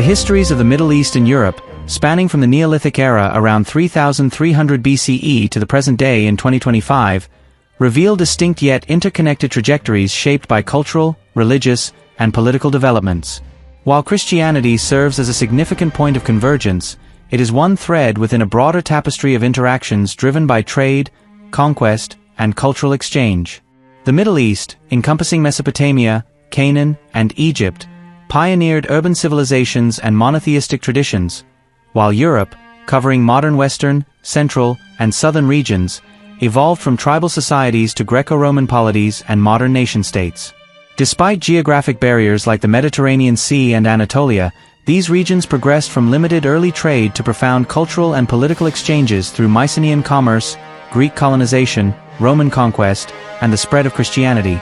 The histories of the Middle East and Europe, spanning from the Neolithic era around 3300 BCE to the present day in 2025, reveal distinct yet interconnected trajectories shaped by cultural, religious, and political developments. While Christianity serves as a significant point of convergence, it is one thread within a broader tapestry of interactions driven by trade, conquest, and cultural exchange. The Middle East, encompassing Mesopotamia, Canaan, and Egypt, pioneered urban civilizations and monotheistic traditions, while Europe, covering modern Western, Central, and Southern regions, evolved from tribal societies to Greco-Roman polities and modern nation-states. Despite geographic barriers like the Mediterranean Sea and Anatolia, these regions progressed from limited early trade to profound cultural and political exchanges through Mycenaean commerce, Greek colonization, Roman conquest, and the spread of Christianity.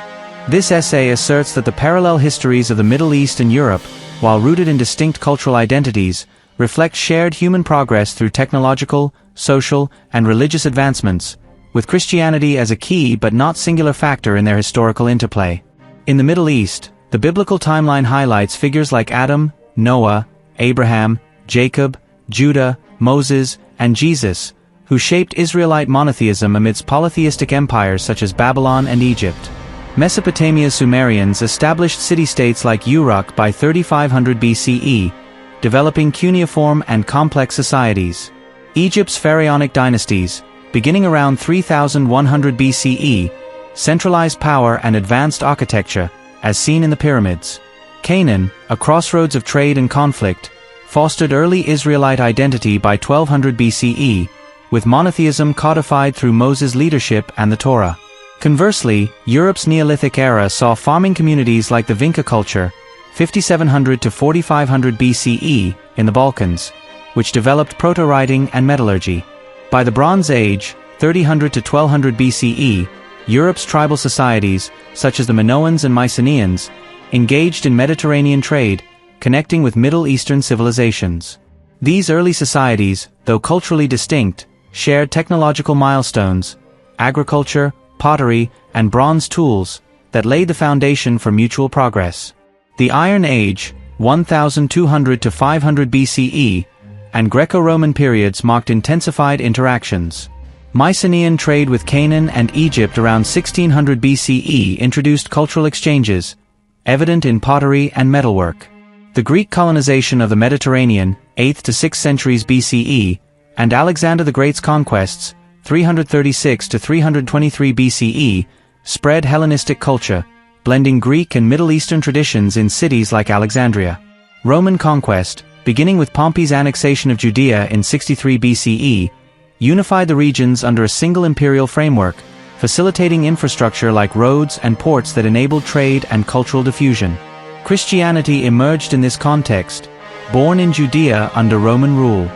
This essay asserts that the parallel histories of the Middle East and Europe, while rooted in distinct cultural identities, reflect shared human progress through technological, social, and religious advancements, with Christianity as a key but not singular factor in their historical interplay. In the Middle East, the biblical timeline highlights figures like Adam, Noah, Abraham, Jacob, Judah, Moses, and Jesus, who shaped Israelite monotheism amidst polytheistic empires such as Babylon and Egypt. Mesopotamia's Sumerians established city-states like Uruk by 3500 BCE, developing cuneiform and complex societies. Egypt's pharaonic dynasties, beginning around 3100 BCE, centralized power and advanced architecture, as seen in the pyramids. Canaan, a crossroads of trade and conflict, fostered early Israelite identity by 1200 BCE, with monotheism codified through Moses' leadership and the Torah. Conversely, Europe's Neolithic era saw farming communities like the Vinca culture, 5700 to 4500 BCE, in the Balkans, which developed proto-writing and metallurgy. By the Bronze Age, 3000 to 1200 BCE, Europe's tribal societies, such as the Minoans and Mycenaeans, engaged in Mediterranean trade, connecting with Middle Eastern civilizations. These early societies, though culturally distinct, shared technological milestones, agriculture, pottery, and bronze tools, that laid the foundation for mutual progress. The Iron Age, 1200 to 500 BCE, and Greco-Roman periods marked intensified interactions. Mycenaean trade with Canaan and Egypt around 1600 BCE introduced cultural exchanges, evident in pottery and metalwork. The Greek colonization of the Mediterranean, 8th to 6th centuries BCE, and Alexander the Great's conquests, 336 to 323 BCE, spread Hellenistic culture, blending Greek and Middle Eastern traditions in cities like Alexandria. Roman conquest, beginning with Pompey's annexation of Judea in 63 BCE, unified the regions under a single imperial framework, facilitating infrastructure like roads and ports that enabled trade and cultural diffusion. Christianity emerged in this context, born in Judea under Roman rule.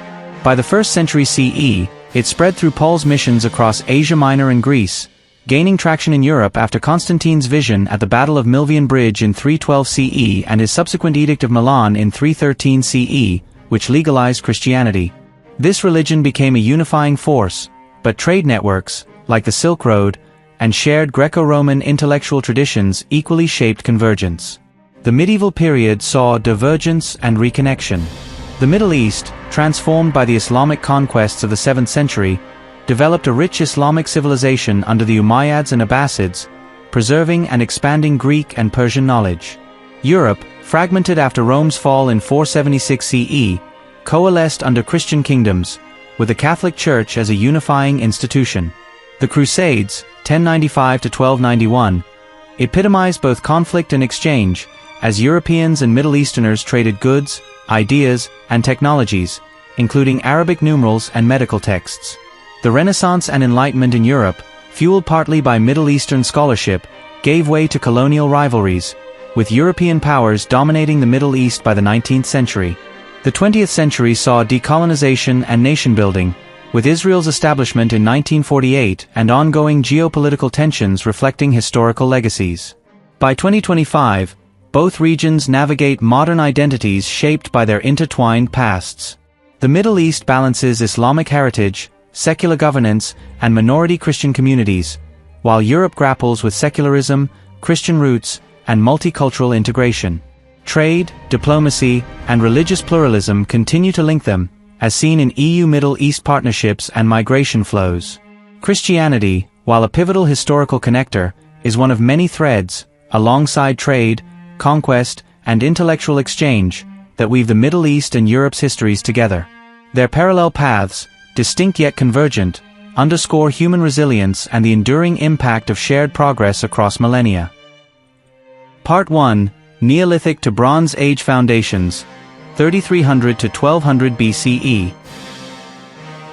By the 1st century CE, it spread through Paul's missions across Asia Minor and Greece, gaining traction in Europe after Constantine's vision at the Battle of Milvian Bridge in 312 CE and his subsequent Edict of Milan in 313 CE, which legalized Christianity. This religion became a unifying force, but trade networks, like the Silk Road, and shared Greco-Roman intellectual traditions equally shaped convergence. The medieval period saw divergence and reconnection. The Middle East, transformed by the Islamic conquests of the 7th century, developed a rich Islamic civilization under the Umayyads and Abbasids, preserving and expanding Greek and Persian knowledge. Europe, fragmented after Rome's fall in 476 CE, coalesced under Christian kingdoms, with the Catholic Church as a unifying institution. The Crusades, 1095 to 1291, epitomized both conflict and exchange, as Europeans and Middle Easterners traded goods, ideas, and technologies, including Arabic numerals and medical texts. The Renaissance and Enlightenment in Europe, fueled partly by Middle Eastern scholarship, gave way to colonial rivalries, with European powers dominating the Middle East by the 19th century. The 20th century saw decolonization and nation-building, with Israel's establishment in 1948 and ongoing geopolitical tensions reflecting historical legacies. By 2025, both regions navigate modern identities shaped by their intertwined pasts. The Middle East balances Islamic heritage, secular governance, and minority Christian communities, while Europe grapples with secularism, Christian roots, and multicultural integration. Trade, diplomacy, and religious pluralism continue to link them, as seen in EU Middle East partnerships and migration flows. Christianity, while a pivotal historical connector, is one of many threads, alongside trade, conquest, and intellectual exchange, that weave the Middle East and Europe's histories together. Their parallel paths, distinct yet convergent, underscore human resilience and the enduring impact of shared progress across millennia. Part 1. Neolithic to Bronze Age Foundations, 3300 to 1200 BCE.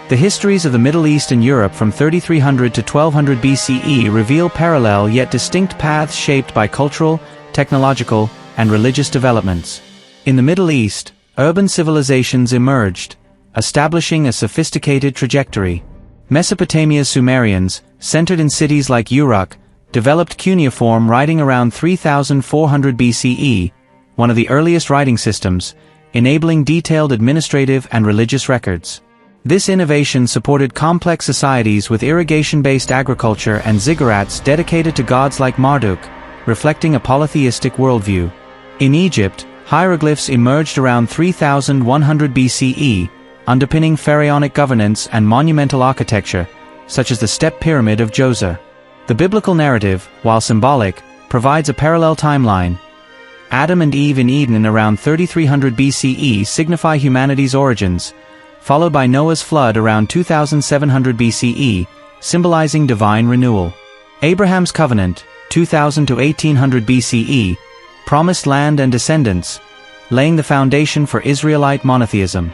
The histories of the Middle East and Europe from 3300 to 1200 BCE reveal parallel yet distinct paths shaped by cultural, technological, and religious developments. In the Middle East, urban civilizations emerged, establishing a sophisticated trajectory. Mesopotamia's Sumerians, centered in cities like Uruk, developed cuneiform writing around 3400 BCE, one of the earliest writing systems, enabling detailed administrative and religious records. This innovation supported complex societies with irrigation-based agriculture and ziggurats dedicated to gods like Marduk, reflecting a polytheistic worldview. In Egypt, hieroglyphs emerged around 3100 BCE, underpinning pharaonic governance and monumental architecture, such as the Step Pyramid of Djoser. The biblical narrative, while symbolic, provides a parallel timeline. Adam and Eve in Eden around 3300 BCE signify humanity's origins, followed by Noah's flood around 2700 BCE, symbolizing divine renewal. Abraham's covenant, 2000 to 1800 BCE, promised land and descendants, laying the foundation for Israelite monotheism.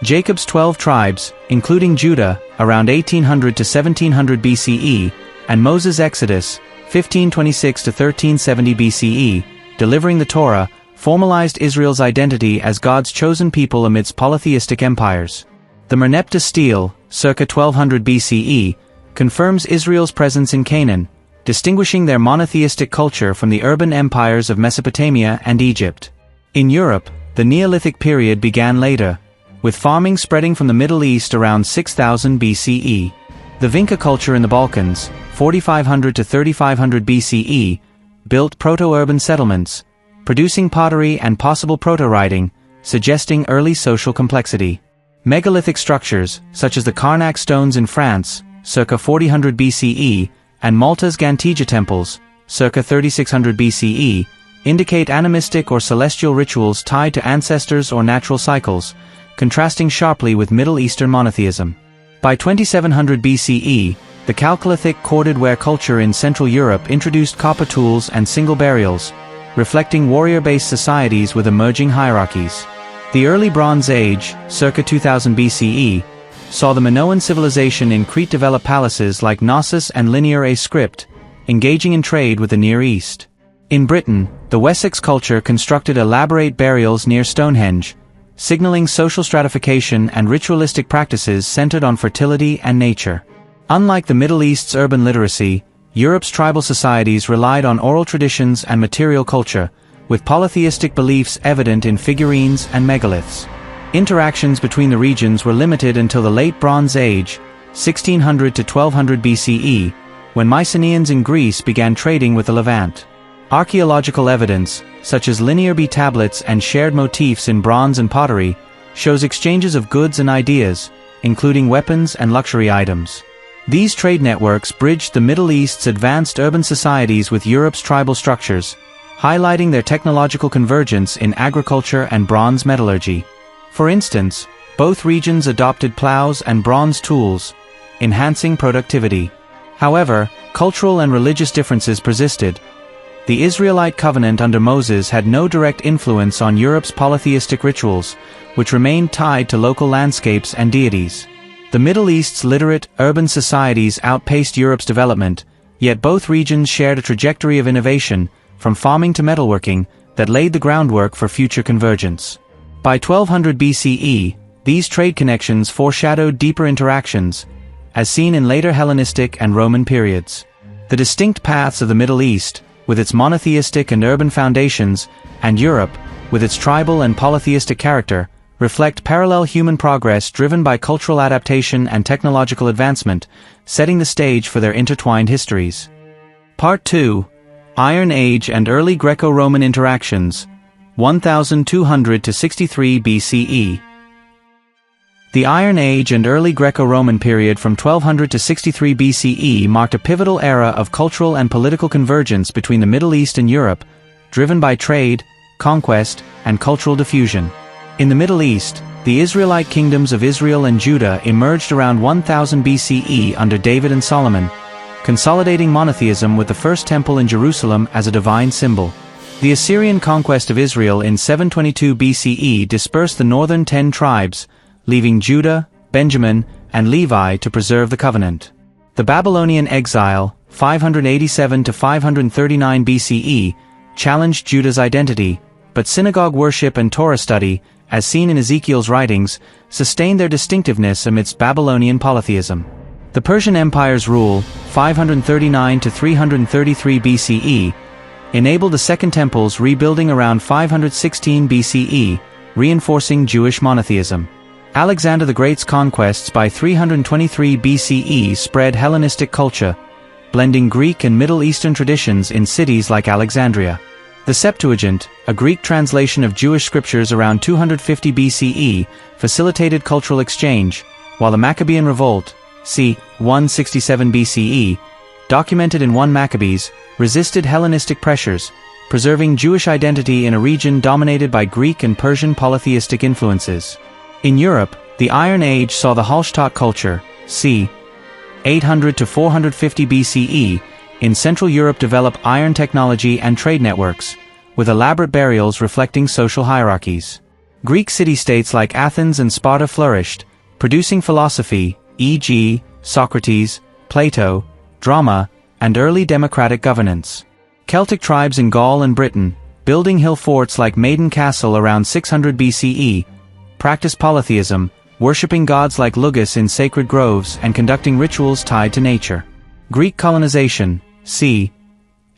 Jacob's 12 tribes, including Judah, around 1800 to 1700 BCE, and Moses' Exodus, 1526 to 1370 BCE, delivering the Torah, formalized Israel's identity as God's chosen people amidst polytheistic empires. The Merneptah stele, circa 1200 BCE, confirms Israel's presence in Canaan, distinguishing their monotheistic culture from the urban empires of Mesopotamia and Egypt. In Europe, the Neolithic period began later, with farming spreading from the Middle East around 6000 BCE. The Vinca culture in the Balkans, 4500 to 3500 BCE, built proto-urban settlements, producing pottery and possible proto-writing, suggesting early social complexity. Megalithic structures, such as the Karnak stones in France, circa 4000 BCE, and Malta's Gantija temples, circa 3600 BCE, indicate animistic or celestial rituals tied to ancestors or natural cycles, contrasting sharply with Middle Eastern monotheism. By 2700 BCE, the Chalcolithic corded ware culture in Central Europe introduced copper tools and single burials, reflecting warrior-based societies with emerging hierarchies. The early Bronze Age, circa 2000 BCE, saw the Minoan civilization in Crete develop palaces like Knossos and Linear A Script, engaging in trade with the Near East. In Britain, the Wessex culture constructed elaborate burials near Stonehenge, signaling social stratification and ritualistic practices centered on fertility and nature. Unlike the Middle East's urban literacy, Europe's tribal societies relied on oral traditions and material culture, with polytheistic beliefs evident in figurines and megaliths. Interactions between the regions were limited until the Late Bronze Age, 1600 to 1200 BCE, when Mycenaeans in Greece began trading with the Levant. Archaeological evidence, such as Linear B tablets and shared motifs in bronze and pottery, shows exchanges of goods and ideas, including weapons and luxury items. These trade networks bridged the Middle East's advanced urban societies with Europe's tribal structures, highlighting their technological convergence in agriculture and bronze metallurgy. For instance, both regions adopted plows and bronze tools, enhancing productivity. However, cultural and religious differences persisted. The Israelite covenant under Moses had no direct influence on Europe's polytheistic rituals, which remained tied to local landscapes and deities. The Middle East's literate, urban societies outpaced Europe's development, yet both regions shared a trajectory of innovation, from farming to metalworking, that laid the groundwork for future convergence. By 1200 BCE, these trade connections foreshadowed deeper interactions, as seen in later Hellenistic and Roman periods. The distinct paths of the Middle East, with its monotheistic and urban foundations, and Europe, with its tribal and polytheistic character, reflect parallel human progress driven by cultural adaptation and technological advancement, setting the stage for their intertwined histories. Part 2. Iron Age and Early Greco-Roman Interactions, 1200 to 63 BCE. The Iron Age and early Greco-Roman period from 1200 to 63 BCE marked a pivotal era of cultural and political convergence between the Middle East and Europe, driven by trade, conquest, and cultural diffusion. In the Middle East, the Israelite kingdoms of Israel and Judah emerged around 1000 BCE under David and Solomon, consolidating monotheism with the First Temple in Jerusalem as a divine symbol. The Assyrian conquest of Israel in 722 BCE dispersed the northern 10 tribes, leaving Judah, Benjamin, and Levi to preserve the covenant. The Babylonian exile, 587 to 539 BCE, challenged Judah's identity, but synagogue worship and Torah study, as seen in Ezekiel's writings, sustained their distinctiveness amidst Babylonian polytheism. The Persian Empire's rule, 539 to 333 BCE, enabled the Second Temple's rebuilding around 516 BCE, reinforcing Jewish monotheism. Alexander the Great's conquests by 323 BCE spread Hellenistic culture, blending Greek and Middle Eastern traditions in cities like Alexandria. The Septuagint, a Greek translation of Jewish scriptures around 250 BCE, facilitated cultural exchange, while the Maccabean Revolt, c. 167 BCE, documented in 1 Maccabees, resisted Hellenistic pressures, preserving Jewish identity in a region dominated by Greek and Persian polytheistic influences. In Europe, the Iron Age saw the Hallstatt culture, c. 800 to 450 BCE, in Central Europe develop iron technology and trade networks, with elaborate burials reflecting social hierarchies. Greek city-states like Athens and Sparta flourished, producing philosophy, e.g., Socrates, Plato, drama, and early democratic governance. Celtic tribes in Gaul and Britain, building hill forts like Maiden Castle around 600 BCE, practiced polytheism, worshipping gods like Lugus in sacred groves and conducting rituals tied to nature. Greek colonization, c.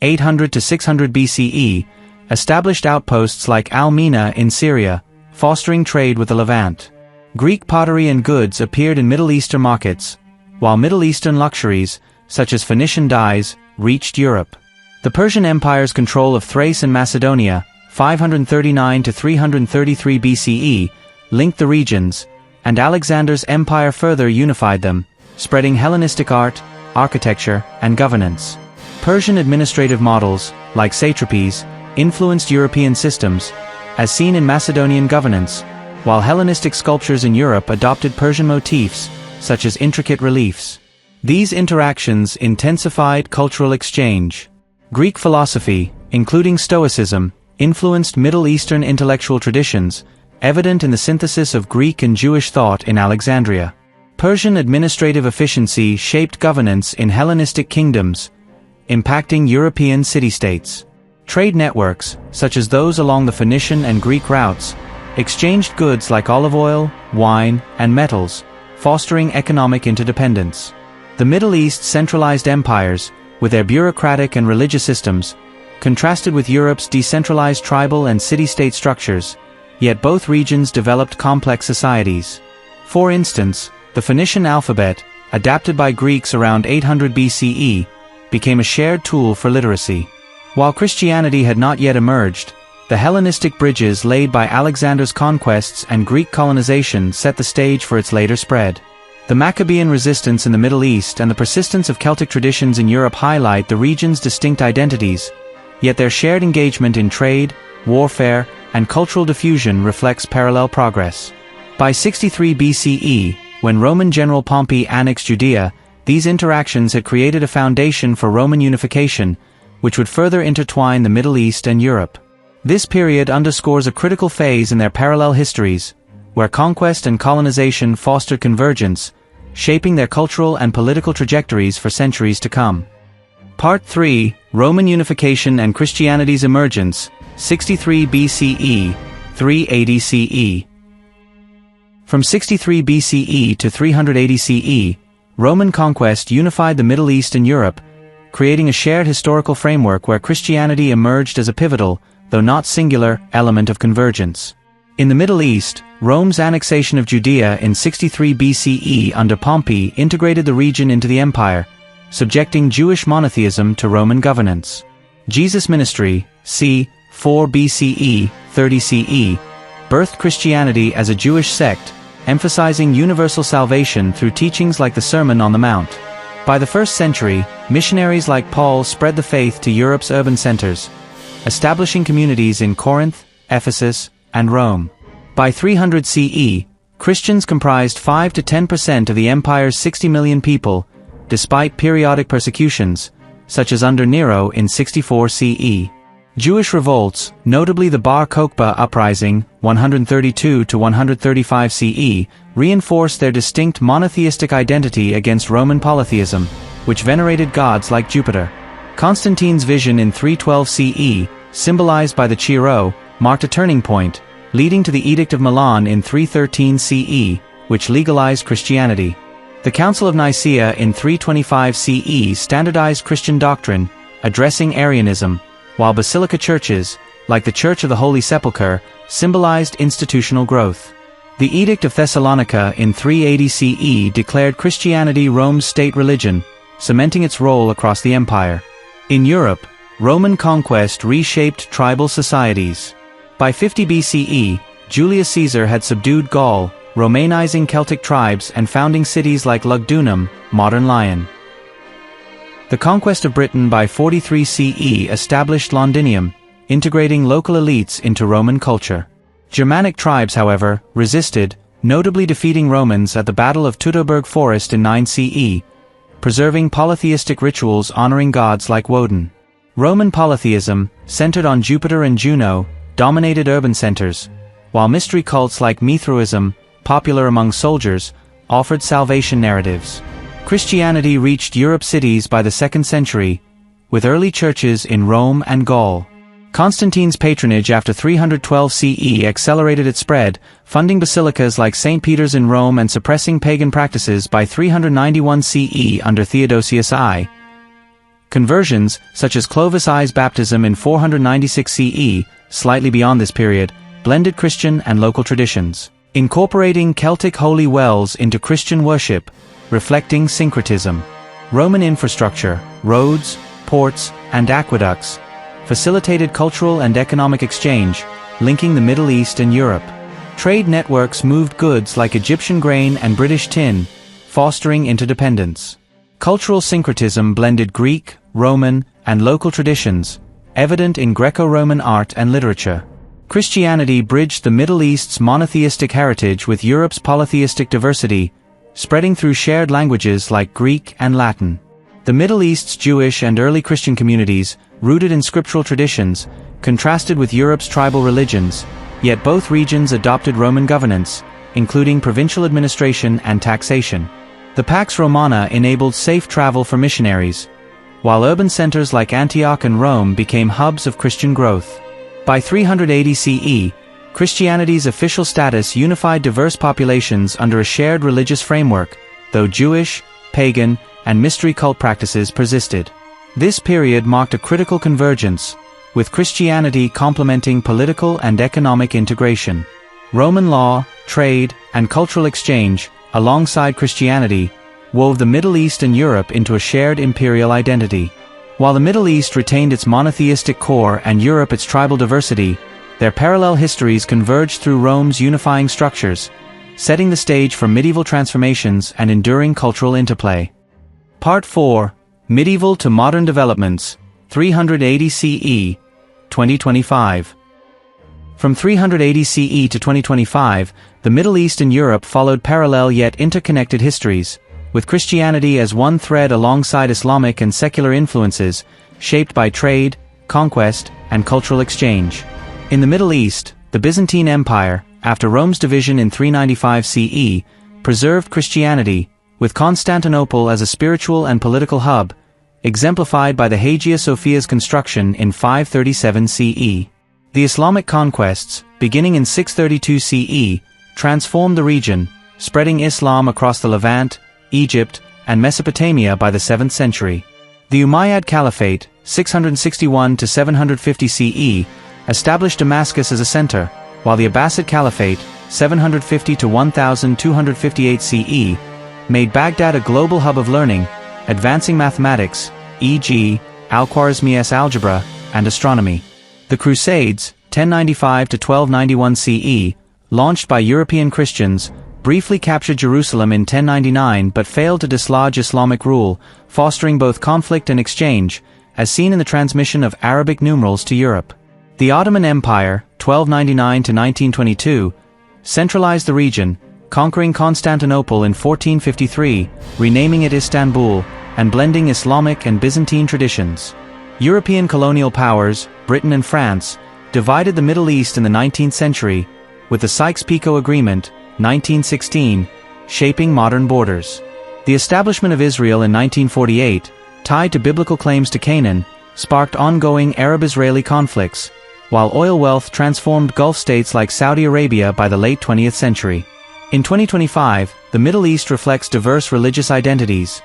800 to 600 BCE, established outposts like Al-Mina in Syria, fostering trade with the Levant. Greek pottery and goods appeared in Middle Eastern markets, while Middle Eastern luxuries, such as Phoenician dyes, reached Europe. The Persian Empire's control of Thrace and Macedonia, 539 to 333 BCE, linked the regions, and Alexander's empire further unified them, spreading Hellenistic art, architecture, and governance. Persian administrative models, like satrapies, influenced European systems, as seen in Macedonian governance, while Hellenistic sculptures in Europe adopted Persian motifs, such as intricate reliefs. These interactions intensified cultural exchange. Greek philosophy, including Stoicism, influenced Middle Eastern intellectual traditions, evident in the synthesis of Greek and Jewish thought in Alexandria. Persian administrative efficiency shaped governance in Hellenistic kingdoms, impacting European city-states. Trade networks, such as those along the Phoenician and Greek routes, exchanged goods like olive oil, wine, and metals, fostering economic interdependence. The Middle East's centralized empires, with their bureaucratic and religious systems, contrasted with Europe's decentralized tribal and city-state structures, yet both regions developed complex societies. For instance, the Phoenician alphabet, adapted by Greeks around 800 BCE, became a shared tool for literacy. While Christianity had not yet emerged, the Hellenistic bridges laid by Alexander's conquests and Greek colonization set the stage for its later spread. The Maccabean resistance in the Middle East and the persistence of Celtic traditions in Europe highlight the region's distinct identities, yet their shared engagement in trade, warfare, and cultural diffusion reflects parallel progress. By 63 BCE, when Roman general Pompey annexed Judea, these interactions had created a foundation for Roman unification, which would further intertwine the Middle East and Europe. This period underscores a critical phase in their parallel histories, where conquest and colonization fostered convergence, shaping their cultural and political trajectories for centuries to come. Part 3, Roman Unification and Christianity's Emergence, 63 BCE, 380 CE. From 63 BCE to 380 CE, Roman conquest unified the Middle East and Europe, creating a shared historical framework where Christianity emerged as a pivotal, though not singular, element of convergence. In the Middle East, Rome's annexation of Judea in 63 BCE under Pompey integrated the region into the empire, subjecting Jewish monotheism to Roman governance. Jesus' ministry, c. 4 BCE, 30 CE, birthed Christianity as a Jewish sect, emphasizing universal salvation through teachings like the Sermon on the Mount. By the 1st century, missionaries like Paul spread the faith to Europe's urban centers, establishing communities in Corinth, Ephesus, and Rome. By 300 CE, Christians comprised 5 to 10% of the empire's 60 million people, despite periodic persecutions, such as under Nero in 64 CE. Jewish revolts, notably the Bar Kokhba uprising, 132 to 135 CE, reinforced their distinct monotheistic identity against Roman polytheism, which venerated gods like Jupiter. Constantine's vision in 312 CE, symbolized by the Chi-Rho, marked a turning point, leading to the Edict of Milan in 313 CE, which legalized Christianity. The Council of Nicaea in 325 CE standardized Christian doctrine, addressing Arianism, while basilica churches, like the Church of the Holy Sepulchre, symbolized institutional growth. The Edict of Thessalonica in 380 CE declared Christianity Rome's state religion, cementing its role across the empire. In Europe, Roman conquest reshaped tribal societies. By 50 BCE, Julius Caesar had subdued Gaul, Romanizing Celtic tribes and founding cities like Lugdunum, modern Lyon. The conquest of Britain by 43 CE established Londinium, integrating local elites into Roman culture. Germanic tribes, however, resisted, notably defeating Romans at the Battle of Teutoburg Forest in 9 CE, preserving polytheistic rituals honoring gods like Woden. Roman polytheism, centered on Jupiter and Juno, dominated urban centers, while mystery cults like Mithraism, popular among soldiers, offered salvation narratives. Christianity reached Europe's cities by the 2nd century, with early churches in Rome and Gaul. Constantine's patronage after 312 CE accelerated its spread, funding basilicas like St. Peter's in Rome and suppressing pagan practices by 391 CE under Theodosius I. Conversions, such as Clovis I's baptism in 496 CE, slightly beyond this period, blended Christian and local traditions, incorporating Celtic holy wells into Christian worship, reflecting syncretism. Roman infrastructure, roads, ports, and aqueducts, facilitated cultural and economic exchange, linking the Middle East and Europe. Trade networks moved goods like Egyptian grain and British tin, fostering interdependence. Cultural syncretism blended Greek, Roman, and local traditions, evident in Greco-Roman art and literature. Christianity bridged the Middle East's monotheistic heritage with Europe's polytheistic diversity, spreading through shared languages like Greek and Latin. The Middle East's Jewish and early Christian communities, rooted in scriptural traditions, contrasted with Europe's tribal religions, yet both regions adopted Roman governance, including provincial administration and taxation. The Pax Romana enabled safe travel for missionaries, while urban centers like Antioch and Rome became hubs of Christian growth. By 380 CE, Christianity's official status unified diverse populations under a shared religious framework, though Jewish, pagan, and mystery cult practices persisted. This period marked a critical convergence, with Christianity complementing political and economic integration. Roman law, trade, and cultural exchange, alongside Christianity, wove the Middle East and Europe into a shared imperial identity. While the Middle East retained its monotheistic core and Europe its tribal diversity, their parallel histories converged through Rome's unifying structures, setting the stage for medieval transformations and enduring cultural interplay. Part 4. Medieval to Modern Developments, 380 CE, 2025. From 380 CE to 2025, the Middle East and Europe followed parallel yet interconnected histories, with Christianity as one thread alongside Islamic and secular influences, shaped by trade, conquest, and cultural exchange. In the Middle East, the Byzantine Empire, after Rome's division in 395 CE, preserved Christianity, with Constantinople as a spiritual and political hub, exemplified by the Hagia Sophia's construction in 537 CE. The Islamic conquests, beginning in 632 CE, transformed the region, spreading Islam across the Levant, Egypt, and Mesopotamia by the 7th century. The Umayyad Caliphate, 661 to 750 CE, established Damascus as a center, while the Abbasid Caliphate, 750 to 1258 CE, made Baghdad a global hub of learning, advancing mathematics, e.g., Al-Khwarizmi's algebra, and astronomy. The Crusades, 1095 to 1291 CE, launched by European Christians, briefly captured Jerusalem in 1099 but failed to dislodge Islamic rule, fostering both conflict and exchange, as seen in the transmission of Arabic numerals to Europe. The Ottoman Empire, 1299 to 1922, centralized the region, conquering Constantinople in 1453, renaming it Istanbul, and blending Islamic and Byzantine traditions. European colonial powers, Britain and France, divided the Middle East in the 19th century, with the Sykes-Picot Agreement, 1916, shaping modern borders. The establishment of Israel in 1948, tied to biblical claims to Canaan, sparked ongoing Arab-Israeli conflicts, while oil wealth transformed Gulf states like Saudi Arabia by the late 20th century. In 2025, the Middle East reflects diverse religious identities: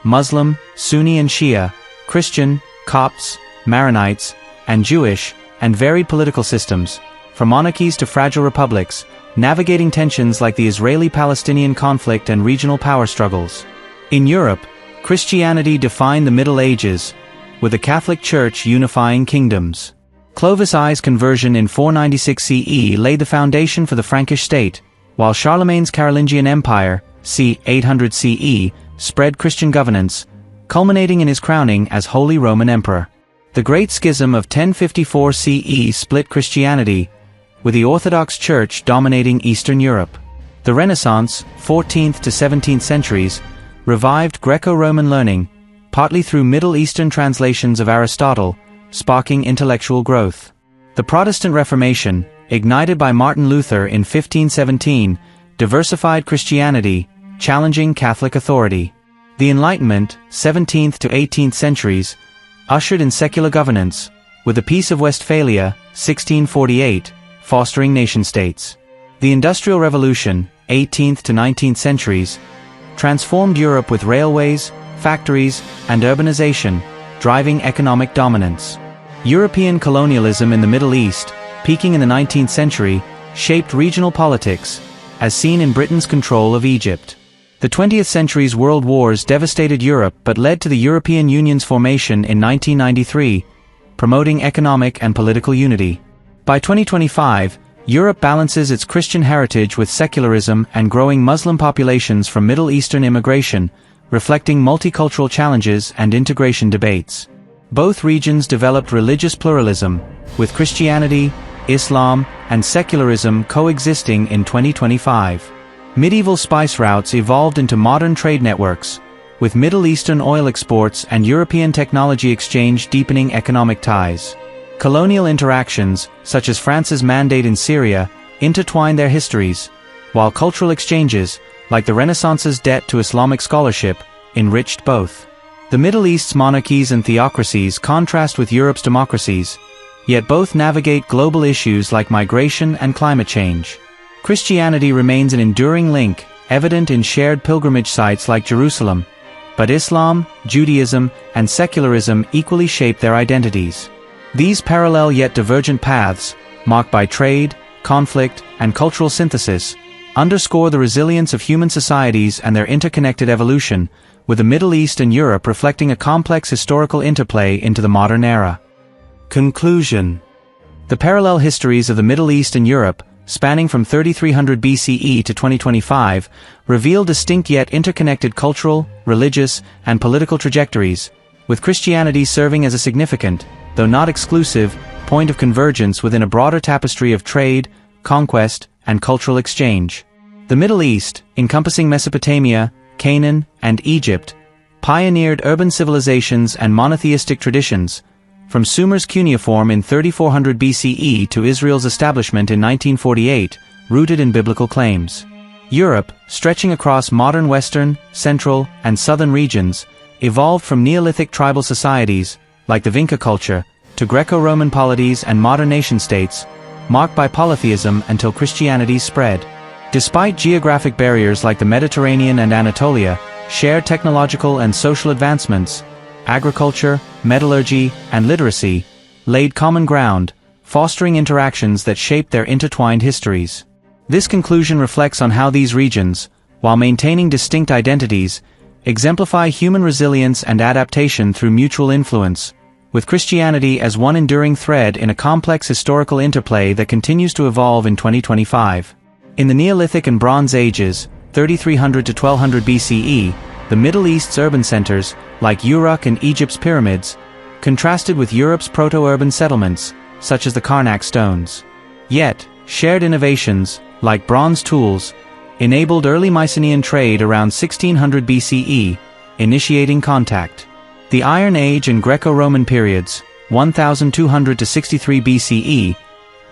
Muslim, Sunni and Shia, Christian, Copts, Maronites, and Jewish, and varied political systems, from monarchies to fragile republics, navigating tensions like the Israeli-Palestinian conflict and regional power struggles. In Europe, Christianity defined the Middle Ages, with the Catholic Church unifying kingdoms. Clovis I's conversion in 496 CE laid the foundation for the Frankish state, while Charlemagne's Carolingian Empire, c. 800 CE, spread Christian governance, culminating in his crowning as Holy Roman Emperor. The Great Schism of 1054 CE split Christianity, with the Orthodox Church dominating Eastern Europe. The Renaissance, 14th to 17th centuries, revived Greco-Roman learning, partly through Middle Eastern translations of Aristotle, sparking intellectual growth. The Protestant Reformation, ignited by Martin Luther in 1517, diversified Christianity, challenging Catholic authority. The Enlightenment, 17th to 18th centuries, ushered in secular governance, with the Peace of Westphalia, 1648, fostering nation-states. The Industrial Revolution, 18th to 19th centuries, transformed Europe with railways, factories, and urbanization, driving economic dominance. European colonialism in the Middle East, peaking in the 19th century, shaped regional politics, as seen in Britain's control of Egypt. The 20th century's world wars devastated Europe but led to the European Union's formation in 1993, promoting economic and political unity. By 2025, Europe balances its Christian heritage with secularism and growing Muslim populations from Middle Eastern immigration, reflecting multicultural challenges and integration debates. Both regions developed religious pluralism, with Christianity, Islam, and secularism coexisting in 2025. Medieval spice routes evolved into modern trade networks, with Middle Eastern oil exports and European technology exchange deepening economic ties. Colonial interactions, such as France's mandate in Syria, intertwined their histories, while cultural exchanges, like the Renaissance's debt to Islamic scholarship, enriched both. The Middle East's monarchies and theocracies contrast with Europe's democracies, yet both navigate global issues like migration and climate change. Christianity remains an enduring link, evident in shared pilgrimage sites like Jerusalem, but Islam, Judaism, and secularism equally shape their identities. These parallel yet divergent paths, marked by trade, conflict, and cultural synthesis, underscore the resilience of human societies and their interconnected evolution, with the Middle East and Europe reflecting a complex historical interplay into the modern era. Conclusion. The parallel histories of the Middle East and Europe, spanning from 3300 BCE to 2025, reveal distinct yet interconnected cultural, religious, and political trajectories, with Christianity serving as a significant, though not exclusive, point of convergence within a broader tapestry of trade, conquest, and cultural exchange. The Middle East, encompassing Mesopotamia, Canaan, and Egypt, pioneered urban civilizations and monotheistic traditions, from Sumer's cuneiform in 3400 BCE to Israel's establishment in 1948, rooted in biblical claims. Europe, stretching across modern Western, Central, and Southern regions, evolved from Neolithic tribal societies, like the Vinca culture, to Greco-Roman polities and modern nation-states, marked by polytheism until Christianity spread. Despite geographic barriers like the Mediterranean and Anatolia, shared technological and social advancements, agriculture, metallurgy, and literacy, laid common ground, fostering interactions that shaped their intertwined histories. This conclusion reflects on how these regions, while maintaining distinct identities, exemplify human resilience and adaptation through mutual influence, with Christianity as one enduring thread in a complex historical interplay that continues to evolve in 2025. In the Neolithic and Bronze Ages, 3300 to 1200 BCE, the Middle East's urban centers, like Uruk and Egypt's pyramids, contrasted with Europe's proto-urban settlements, such as the Karnak stones. Yet, shared innovations, like bronze tools, enabled early Mycenaean trade around 1600 BCE, initiating contact. The Iron Age and Greco-Roman periods, 1200 to 63 BCE,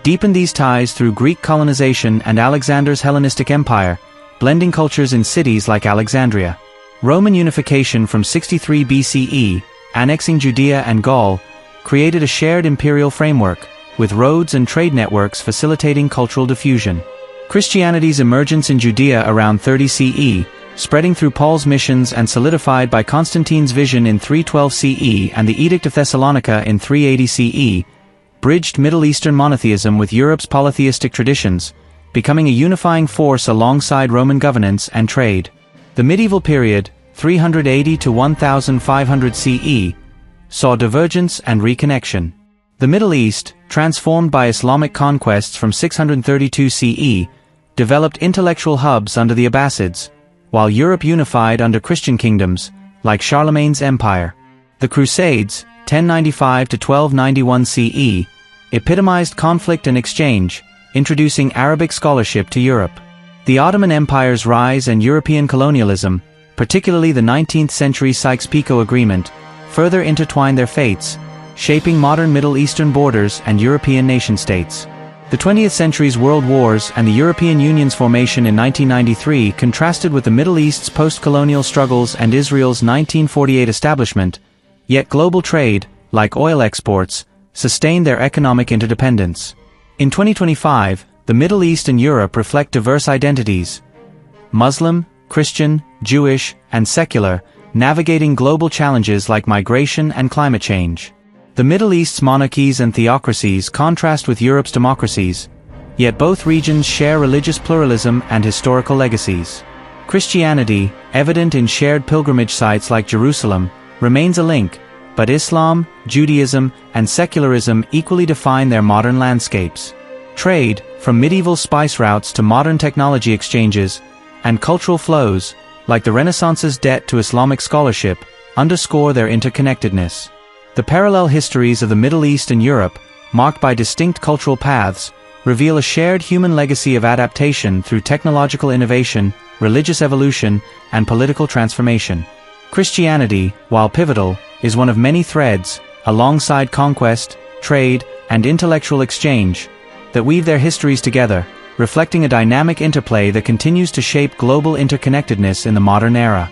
deepened these ties through Greek colonization and Alexander's Hellenistic Empire, blending cultures in cities like Alexandria. Roman unification from 63 BCE, annexing Judea and Gaul, created a shared imperial framework, with roads and trade networks facilitating cultural diffusion. Christianity's emergence in Judea around 30 CE, spreading through Paul's missions and solidified by Constantine's vision in 312 CE and the Edict of Thessalonica in 380 CE, bridged Middle Eastern monotheism with Europe's polytheistic traditions, becoming a unifying force alongside Roman governance and trade. The medieval period, 380 to 1500 CE, saw divergence and reconnection. The Middle East, transformed by Islamic conquests from 632 CE, developed intellectual hubs under the Abbasids, while Europe unified under Christian kingdoms, like Charlemagne's empire. The Crusades, 1095 to 1291 CE, epitomized conflict and exchange, introducing Arabic scholarship to Europe. The Ottoman Empire's rise and European colonialism, particularly the 19th-century Sykes-Picot Agreement, further intertwined their fates, shaping modern Middle Eastern borders and European nation-states. The 20th century's world wars and the European Union's formation in 1993 contrasted with the Middle East's post-colonial struggles and Israel's 1948 establishment, yet global trade, like oil exports, sustained their economic interdependence. In 2025, the Middle East and Europe reflect diverse identities: Muslim, Christian, Jewish, and secular, navigating global challenges like migration and climate change. The Middle East's monarchies and theocracies contrast with Europe's democracies, yet both regions share religious pluralism and historical legacies. Christianity, evident in shared pilgrimage sites like Jerusalem, remains a link, but Islam, Judaism, and secularism equally define their modern landscapes. Trade, from medieval spice routes to modern technology exchanges, and cultural flows, like the Renaissance's debt to Islamic scholarship, underscore their interconnectedness. The parallel histories of the Middle East and Europe, marked by distinct cultural paths, reveal a shared human legacy of adaptation through technological innovation, religious evolution, and political transformation. Christianity, while pivotal, is one of many threads, alongside conquest, trade, and intellectual exchange, that weave their histories together, reflecting a dynamic interplay that continues to shape global interconnectedness in the modern era.